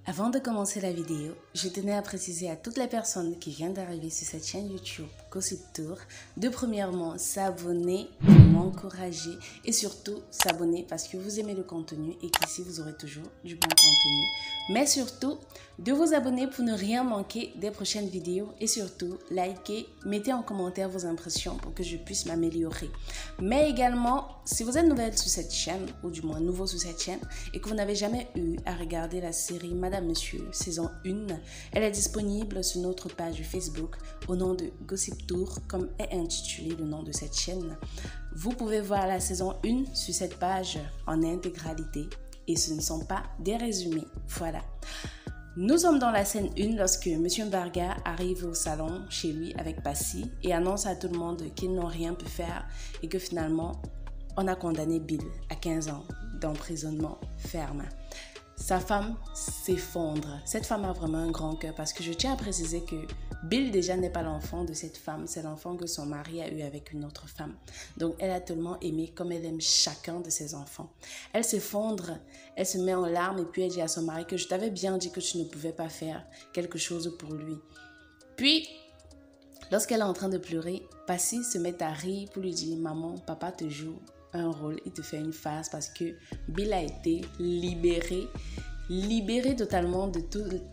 Avant de commencer la vidéo, je tenais à préciser à toutes les personnes qui viennent d'arriver sur cette chaîne YouTube Gossip Tour de premièrement s'abonner, m'encourager et surtout s'abonner parce que vous aimez le contenu et qu'ici vous aurez toujours du bon contenu. Mais surtout, de vous abonner pour ne rien manquer des prochaines vidéos et surtout, likez, mettez en commentaire vos impressions pour que je puisse m'améliorer. Mais également, si vous êtes nouvelle sur cette chaîne ou du moins nouveau sur cette chaîne et que vous n'avez jamais eu à regarder la série Madame Monsieur saison 1, elle est disponible sur notre page Facebook au nom de Gossip Tour comme est intitulé le nom de cette chaîne. Vous pouvez voir la saison 1 sur cette page en intégralité et ce ne sont pas des résumés. Voilà. Nous sommes dans la scène 1 lorsque M. Mbarga arrive au salon chez lui avec Passy et annonce à tout le monde qu'ils n'ont rien pu faire et que finalement on a condamné Bill à 15 ans d'emprisonnement ferme. Sa femme s'effondre. Cette femme a vraiment un grand cœur parce que je tiens à préciser que Bill déjà n'est pas l'enfant de cette femme, c'est l'enfant que son mari a eu avec une autre femme. Donc elle a tellement aimé comme elle aime chacun de ses enfants. Elle s'effondre, elle se met en larmes et puis elle dit à son mari que je t'avais bien dit que tu ne pouvais pas faire quelque chose pour lui. Puis, lorsqu'elle est en train de pleurer, Passy se met à rire pour lui dire « Maman, papa te joue un rôle, il te fait une farce parce que Bill a été libéré totalement de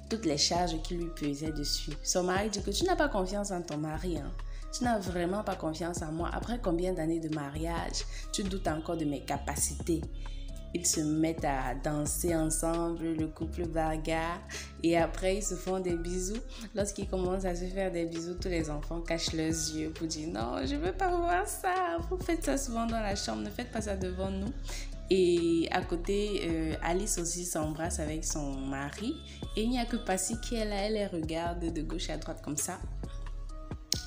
toutes les charges qui lui pesaient dessus. » Son mari dit que tu n'as pas confiance en ton mari, hein? Tu n'as vraiment pas confiance en moi. Après combien d'années de mariage, tu doutes encore de mes capacités. Ils se mettent à danser ensemble, le couple Mbarga, et après ils se font des bisous. Lorsqu'ils commencent à se faire des bisous, tous les enfants cachent leurs yeux pour dire non, je ne veux pas voir ça. Vous faites ça souvent dans la chambre, ne faites pas ça devant nous. Et à côté, Alice aussi s'embrasse avec son mari. Et il n'y a que Passy qui est là, elle les regarde de gauche à droite comme ça.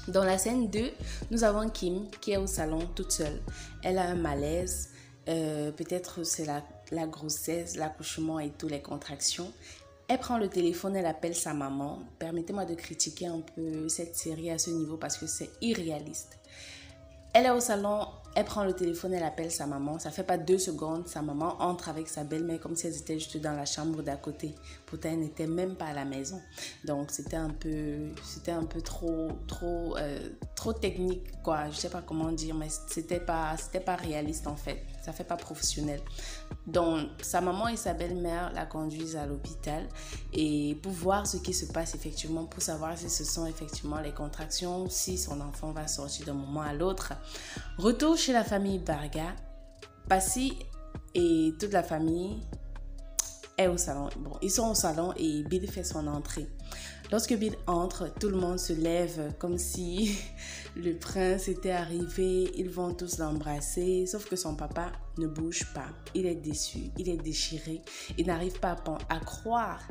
Dans la scène 2, nous avons Kim qui est au salon toute seule. Elle a un malaise. Peut-être c'est la grossesse, l'accouchement et toutes les contractions. Elle prend le téléphone, elle appelle sa maman. Permettez-moi de critiquer un peu cette série à ce niveau parce que c'est irréaliste. Elle est au salon, elle prend le téléphone, elle appelle sa maman. Ça fait pas 2 secondes, sa maman entre avec sa belle-mère comme si elles étaient juste dans la chambre d'à côté. Pourtant, elle n'était même pas à la maison. Donc, c'était un peu trop technique, quoi. Je sais pas comment dire, mais c'était pas réaliste en fait. Ça fait pas professionnel. Donc, sa maman et sa belle-mère la conduisent à l'hôpital et pour voir ce qui se passe effectivement, pour savoir si ce sont effectivement les contractions, si son enfant va sortir d'un moment à l'autre. Retour chez la famille Mbarga. Passy et toute la famille est au salon. Bon, ils sont au salon et Bill fait son entrée. Lorsque Bill entre, tout le monde se lève comme si le prince était arrivé. Ils vont tous l'embrasser, sauf que son papa ne bouge pas. Il est déçu, il est déchiré. Il n'arrive pas à croire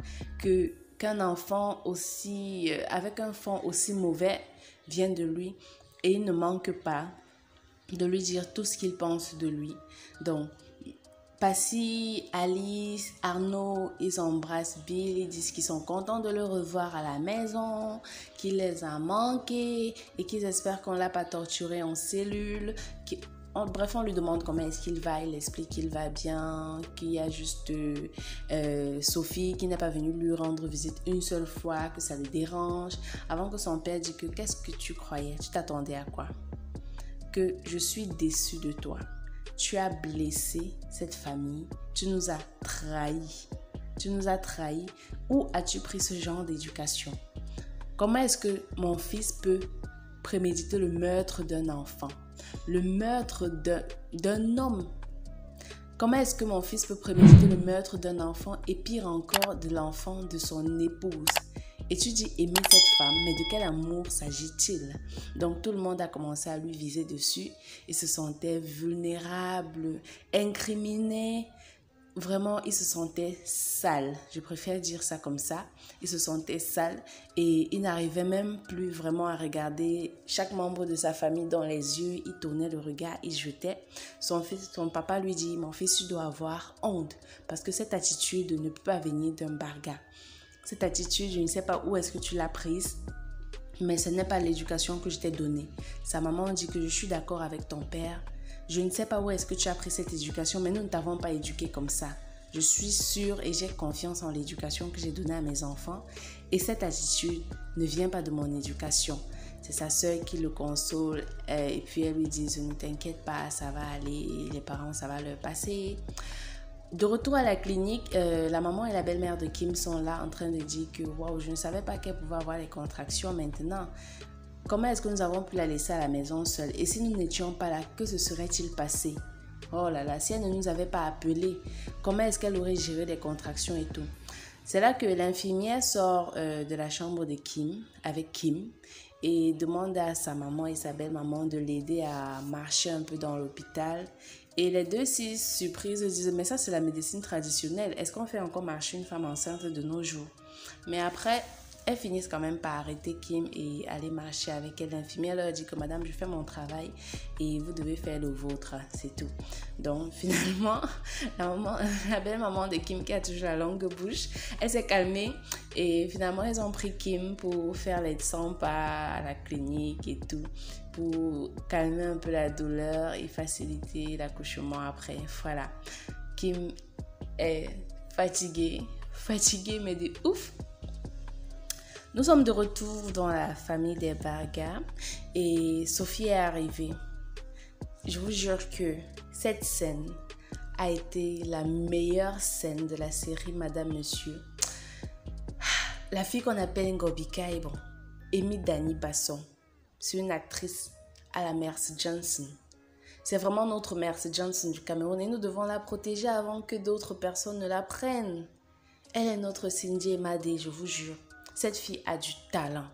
qu'un enfant aussi, avec un fond aussi mauvais vient de lui. Et il ne manque pas de lui dire tout ce qu'il pense de lui. Donc, Passy, Alice, Arnaud, ils embrassent Bill, ils disent qu'ils sont contents de le revoir à la maison, qu'il les a manqués et qu'ils espèrent qu'on ne l'a pas torturé en cellule. Bref, on lui demande comment est-ce qu'il va, il explique qu'il va bien, qu'il y a juste Sophie qui n'est pas venue lui rendre visite une seule fois, que ça le dérange. Avant que son père dise que qu'est-ce que tu croyais, tu t'attendais à quoi? Que je suis déçue de toi. Tu as blessé cette famille, tu nous as trahis. Tu nous as trahis. Où as-tu pris ce genre d'éducation? Comment est-ce que mon fils peut préméditer le meurtre d'un enfant? Le meurtre d'un homme? Comment est-ce que mon fils peut préméditer le meurtre d'un enfant et pire encore de l'enfant de son épouse? Et tu dis aimer cette femme, mais de quel amour s'agit-il? Donc tout le monde a commencé à lui viser dessus. Il se sentait vulnérable, incriminé. Vraiment, il se sentait sale. Je préfère dire ça comme ça. Il se sentait sale et il n'arrivait même plus vraiment à regarder chaque membre de sa famille dans les yeux. Il tournait le regard, il jetait. Son papa lui dit, mon fils, tu dois avoir honte parce que cette attitude ne peut pas venir d'un Mbarga. Cette attitude, je ne sais pas où est-ce que tu l'as prise, mais ce n'est pas l'éducation que je t'ai donnée. Sa maman dit que je suis d'accord avec ton père. Je ne sais pas où est-ce que tu as pris cette éducation, mais nous ne t'avons pas éduqué comme ça. Je suis sûre et j'ai confiance en l'éducation que j'ai donnée à mes enfants. Et cette attitude ne vient pas de mon éducation. C'est sa sœur qui le console et puis elle lui dit « Ne t'inquiète pas, ça va aller, les parents, ça va leur passer. » De retour à la clinique, la maman et la belle-mère de Kim sont là en train de dire que « Waouh, je ne savais pas qu'elle pouvait avoir les contractions maintenant. Comment est-ce que nous avons pu la laisser à la maison seule? Et si nous n'étions pas là, que se serait-il passé? Oh là là, si elle ne nous avait pas appelés, comment est-ce qu'elle aurait géré les contractions et tout? » C'est là que l'infirmière sort de la chambre de Kim, avec Kim, et demande à sa maman et sa belle-maman de l'aider à marcher un peu dans l'hôpital. Et les deux, si surprises, disent « Mais ça, c'est la médecine traditionnelle. Est-ce qu'on fait encore marcher une femme enceinte de nos jours ?» Mais après, elles finissent quand même par arrêter Kim et aller marcher avec elle. L'infirmière leur dit que « Madame, je fais mon travail et vous devez faire le vôtre. » C'est tout. Donc, finalement, la belle-maman de Kim qui a toujours la longue bouche, elle s'est calmée et finalement, elles ont pris Kim pour faire les 100 pas à la clinique et tout, pour calmer un peu la douleur et faciliter l'accouchement après. Voilà. Kim est fatiguée mais de ouf. Nous sommes de retour dans la famille des Barga et Sophie est arrivée. Je vous jure que cette scène a été la meilleure scène de la série Madame Monsieur. La fille qu'on appelle Ngobika est bon. Amy Dani Basson. C'est une actrice à la Mercy Johnson. C'est vraiment notre Mercy Johnson du Cameroun et nous devons la protéger avant que d'autres personnes ne la prennent. Elle est notre Cindy Emadé, je vous jure. Cette fille a du talent.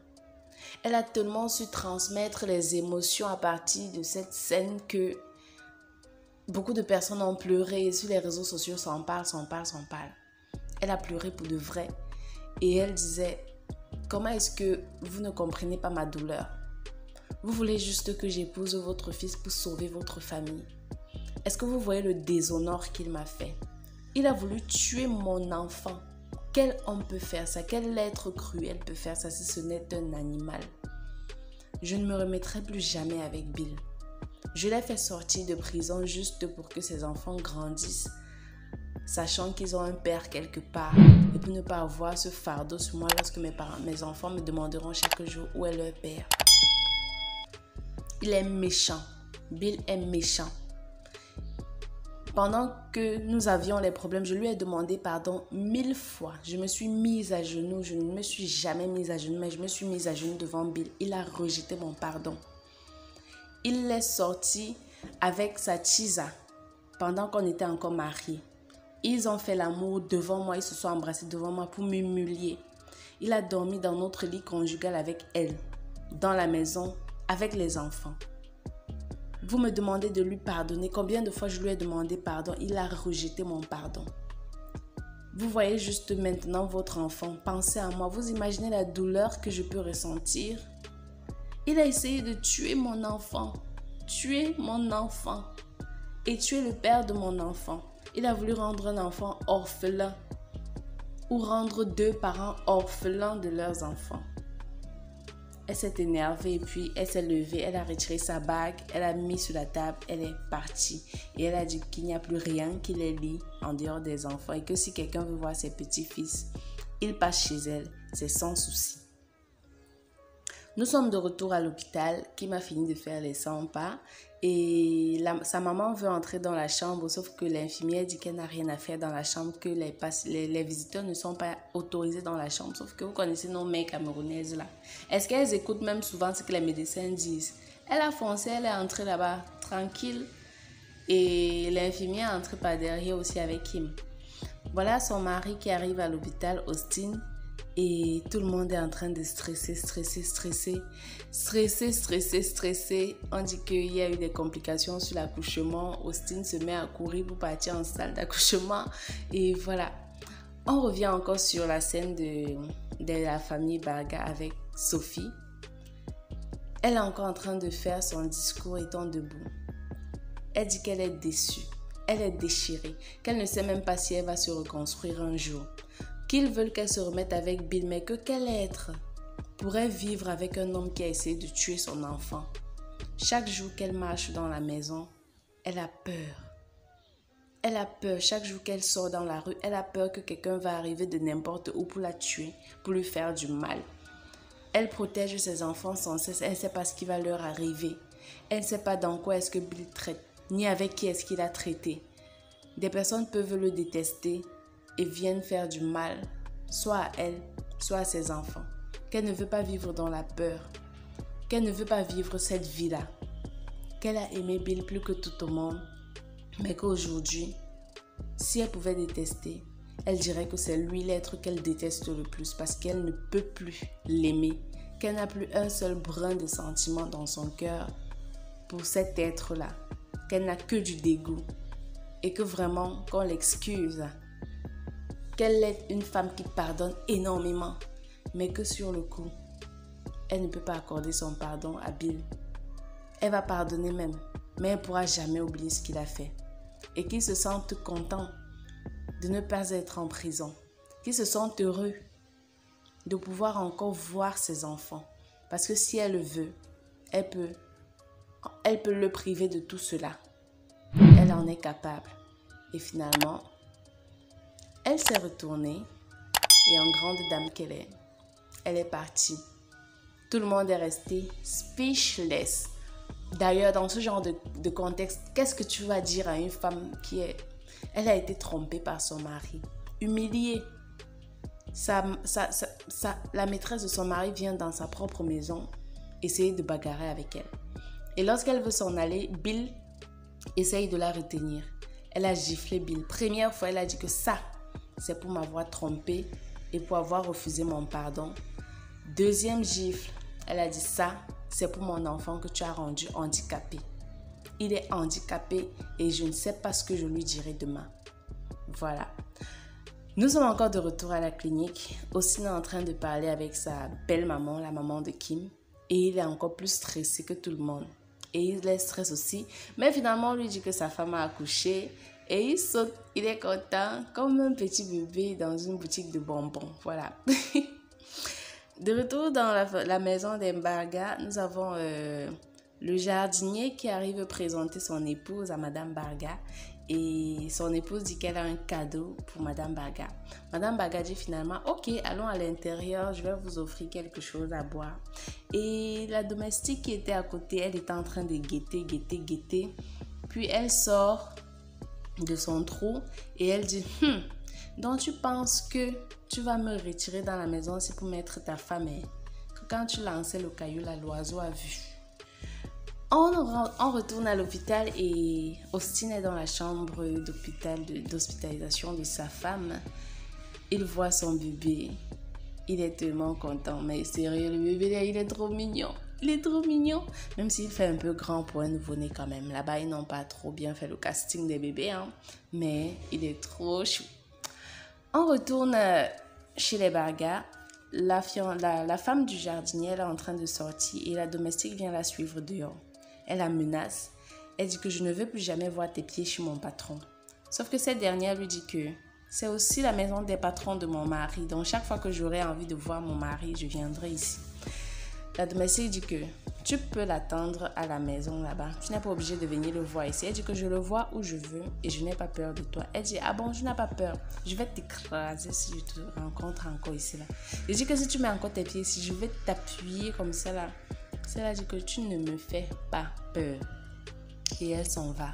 Elle a tellement su transmettre les émotions à partir de cette scène que beaucoup de personnes ont pleuré. Sur les réseaux sociaux, s'en parle. Elle a pleuré pour de vrai. Et elle disait, comment est-ce que vous ne comprenez pas ma douleur? Vous voulez juste que j'épouse votre fils pour sauver votre famille. Est-ce que vous voyez le déshonneur qu'il m'a fait? Il a voulu tuer mon enfant. Quel homme peut faire ça? Quel être cruel peut faire ça si ce n'est un animal? Je ne me remettrai plus jamais avec Bill. Je l'ai fait sortir de prison juste pour que ses enfants grandissent, sachant qu'ils ont un père quelque part, et pour ne pas avoir ce fardeau sur moi lorsque mes enfants me demanderont chaque jour où est leur père. Il est méchant. Bill est méchant. Pendant que nous avions les problèmes, je lui ai demandé pardon 1000 fois. Je me suis mise à genoux. Je ne me suis jamais mise à genoux, mais je me suis mise à genoux devant Bill. Il a rejeté mon pardon. Il est sorti avec sa Chisa pendant qu'on était encore mariés. Ils ont fait l'amour devant moi. Ils se sont embrassés devant moi pour m'humilier. Il a dormi dans notre lit conjugal avec elle, dans la maison, avec les enfants. Vous me demandez de lui pardonner. Combien de fois je lui ai demandé pardon? Il a rejeté mon pardon. Vous voyez juste maintenant votre enfant. Pensez à moi. Vous imaginez la douleur que je peux ressentir? Il a essayé de tuer mon enfant. Tuer mon enfant. Et tuer le père de mon enfant. Il a voulu rendre un enfant orphelin. Ou rendre 2 parents orphelins de leurs enfants. Elle s'est énervée et puis elle s'est levée, elle a retiré sa bague, elle a mis sur la table, elle est partie. Et elle a dit qu'il n'y a plus rien qui les lie en dehors des enfants et que si quelqu'un veut voir ses petits-fils, il passe chez elle, c'est sans souci. Nous sommes de retour à l'hôpital. Kim a fini de faire les 100 pas et sa maman veut entrer dans la chambre, sauf que l'infirmière dit qu'elle n'a rien à faire dans la chambre, que les visiteurs ne sont pas autorisés dans la chambre. Sauf que vous connaissez nos mères camerounaises là. Est-ce qu'elles écoutent même souvent ce que les médecins disent? Elle a foncé, elle est entrée là-bas tranquille et l'infirmière est entrée par derrière aussi avec Kim. Voilà son mari qui arrive à l'hôpital, Austin. Et tout le monde est en train de stresser. On dit qu'il y a eu des complications sur l'accouchement. Austin se met à courir pour partir en salle d'accouchement. Et voilà. On revient encore sur la scène de la famille Barga avec Sophie. Elle est encore en train de faire son discours étant debout. Elle dit qu'elle est déçue. Elle est déchirée. Qu'elle ne sait même pas si elle va se reconstruire un jour. Qu'ils veulent qu'elle se remette avec Bill, mais que quel être pourrait vivre avec un homme qui a essayé de tuer son enfant? Chaque jour qu'elle marche dans la maison, elle a peur. Elle a peur chaque jour qu'elle sort dans la rue. Elle a peur que quelqu'un va arriver de n'importe où pour la tuer, pour lui faire du mal. Elle protège ses enfants sans cesse. Elle ne sait pas ce qui va leur arriver. Elle ne sait pas dans quoi est-ce que Bill traite, ni avec qui est-ce qu'il a traité. Des personnes peuvent le détester et viennent faire du mal, soit à elle, soit à ses enfants. Qu'elle ne veut pas vivre dans la peur. Qu'elle ne veut pas vivre cette vie-là. Qu'elle a aimé Bill plus que tout au monde. Mais qu'aujourd'hui, si elle pouvait détester, elle dirait que c'est lui l'être qu'elle déteste le plus parce qu'elle ne peut plus l'aimer, qu'elle n'a plus un seul brin de sentiment dans son cœur pour cet être-là, qu'elle n'a que du dégoût et que vraiment qu'on l'excuse, qu'elle est une femme qui pardonne énormément, mais que sur le coup, elle ne peut pas accorder son pardon à Bill. Elle va pardonner même, mais elle ne pourra jamais oublier ce qu'il a fait. Et qu'ils se sentent contents de ne pas être en prison, qu'ils se sentent heureux de pouvoir encore voir ses enfants. Parce que si elle le veut, elle peut le priver de tout cela. Elle en est capable. Et finalement, elle s'est retournée et en grande dame qu'elle est, elle est partie. Tout le monde est resté speechless. D'ailleurs, dans ce genre de contexte, qu'est-ce que tu vas dire à une femme elle a été trompée par son mari, humiliée. La maîtresse de son mari vient dans sa propre maison essayer de bagarrer avec elle. Et lorsqu'elle veut s'en aller, Bill essaye de la retenir. Elle a giflé Bill. Première fois, elle a dit que ça, c'est pour m'avoir trompée et pour avoir refusé mon pardon. Deuxième gifle, elle a dit ça, c'est pour mon enfant que tu as rendu handicapé. Il est handicapé et je ne sais pas ce que je lui dirai demain. Voilà. Nous sommes encore de retour à la clinique. Austin est en train de parler avec sa belle maman, la maman de Kim. Et il est encore plus stressé que tout le monde. Et il est stressé aussi. Mais finalement, on lui dit que sa femme a accouché. Et il saute, il est content, comme un petit bébé dans une boutique de bonbons. Voilà. De retour dans la maison d'Embarga, nous avons le jardinier qui arrive présenter son épouse à Madame Barga. Et son épouse dit qu'elle a un cadeau pour Madame Barga. Madame Barga dit finalement, ok, allons à l'intérieur, je vais vous offrir quelque chose à boire. Et la domestique qui était à côté, elle était en train de guetter. Puis elle sort de son trou et elle dit, donc tu penses que tu vas me retirer dans la maison, c'est pour mettre ta femme, que quand tu lançais le caillou, là, l'oiseau a vu. On retourne à l'hôpital et Austin est dans la chambre d'hospitalisation de sa femme. Il voit son bébé. Il est tellement content. Mais sérieux, le bébé, il est trop mignon. Il est trop mignon. Même s'il fait un peu grand pour un nouveau-né quand même. Là-bas, ils n'ont pas trop bien fait le casting des bébés. Mais il est trop chou. On retourne chez les Barga. La femme du jardinier, elle est en train de sortir et la domestique vient la suivre dehors. Elle la menace. Elle dit que je ne veux plus jamais voir tes pieds chez mon patron. Sauf que cette dernière lui dit que c'est aussi la maison des patrons de mon mari. Donc chaque fois que j'aurai envie de voir mon mari, je viendrai ici. La domestique dit que tu peux l'attendre à la maison là-bas. Tu n'es pas obligé de venir le voir ici. Elle dit que je le vois où je veux et je n'ai pas peur de toi. Elle dit, ah bon, je n'ai pas peur. Je vais t'écraser si je te rencontre encore ici là. Elle dit que si tu mets encore tes pieds ici, je vais t'appuyer comme ça là. Cela dit que tu ne me fais pas peur. Et elle s'en va.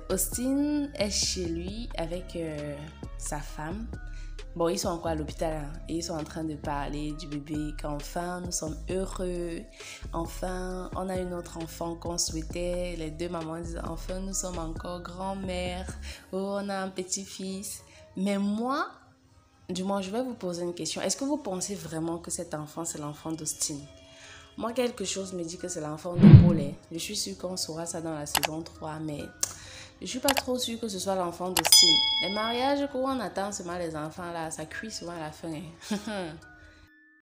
Austin est chez lui avec sa femme. Bon, ils sont encore à l'hôpital et ils sont en train de parler du bébé. Qu'enfin, nous sommes heureux. Enfin, on a une autre enfant qu'on souhaitait. Les deux mamans disent, enfin, nous sommes encore grand-mère. Oh, on a un petit-fils. Mais moi, du moins, je vais vous poser une question. Est-ce que vous pensez vraiment que cet enfant, c'est l'enfant d'Austin? Moi, quelque chose me dit que c'est l'enfant de Paul. Je suis sûre qu'on saura ça dans la saison 3, mais je ne suis pas trop sûre que ce soit l'enfant d'Austin. Les mariages, quand on attend seulement les enfants, là, ça cuit souvent à la fin.